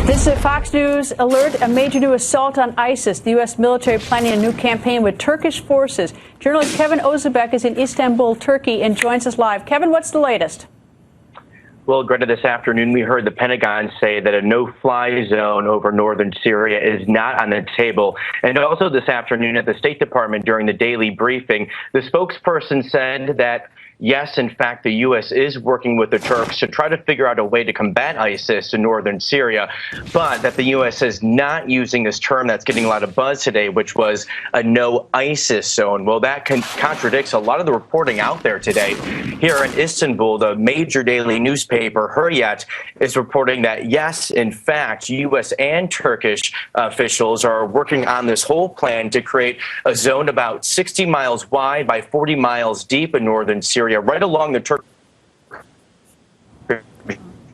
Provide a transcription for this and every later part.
This is a Fox News alert, a major new assault on ISIS. The U.S. military planning a new campaign with Turkish forces. Journalist Kevin Ozebek is in Istanbul, Turkey, and joins us live. Kevin, what's the latest? Well, Greta, this afternoon we heard the Pentagon say that a no-fly zone over northern Syria is not on the table. And also this afternoon at the State Department during the daily briefing, the spokesperson said that yes, in fact, the U.S. is working with the Turks to try to figure out a way to combat ISIS in northern Syria, but that the U.S. is not using this term that's getting a lot of buzz today, which was a no-ISIS zone. Well, that contradicts a lot of the reporting out there today. Here in Istanbul, the major daily newspaper, Hürriyet, is reporting that, yes, in fact, U.S. and Turkish officials are working on this whole plan to create a zone about 60 miles wide by 40 miles deep in northern Syria, right along the Turkish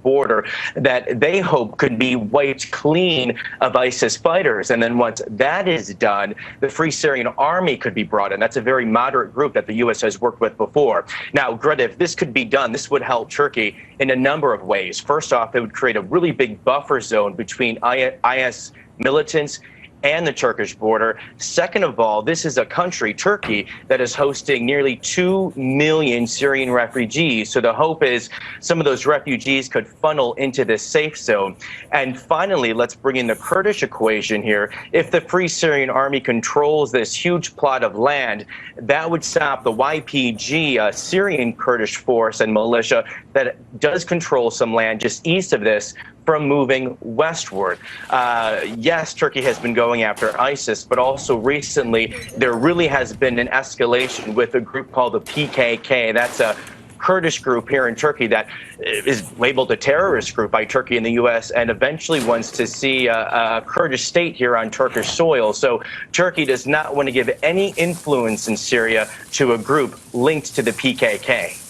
border, that they hope could be wiped clean of ISIS fighters. And then once that is done, the Free Syrian Army could be brought in. That's a very moderate group that the U.S. has worked with before. Now, Greta, if this could be done, this would help Turkey in a number of ways. First off, it would create a really big buffer zone between IS militants and the Turkish border. Second of all, this is a country, Turkey, that is hosting nearly 2 million Syrian refugees. So the hope is some of those refugees could funnel into this safe zone. And finally, let's bring in the Kurdish equation here. If the Free Syrian Army controls this huge plot of land, that would stop the YPG, a Syrian Kurdish force and militia that does control some land just east of this, from moving westward. Yes, Turkey has been going after ISIS, but also recently there really has been an escalation with a group called the PKK. That's a Kurdish group here in Turkey that is labeled a terrorist group by Turkey and the U.S. and eventually wants to see a Kurdish state here on Turkish soil. So Turkey does not want to give any influence in Syria to a group linked to the PKK.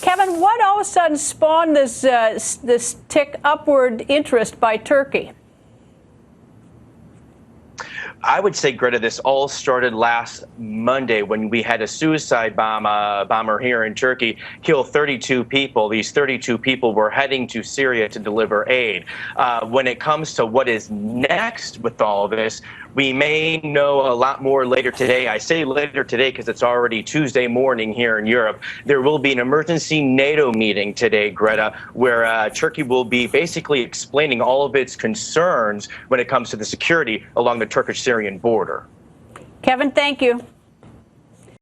Kevin, what all of a sudden spawned this tick upward interest by Turkey? I would say, Greta, this all started last Monday when we had a suicide bomber here in Turkey kill 32 people. These 32 people were heading to Syria to deliver aid. When it comes to what is next with all of this, we may know a lot more later today. I say later today because it's already Tuesday morning here in Europe. There will be an emergency NATO meeting today, Greta, where Turkey will be basically explaining all of its concerns when it comes to the security along the Turkish-Syrian border. Kevin, thank you.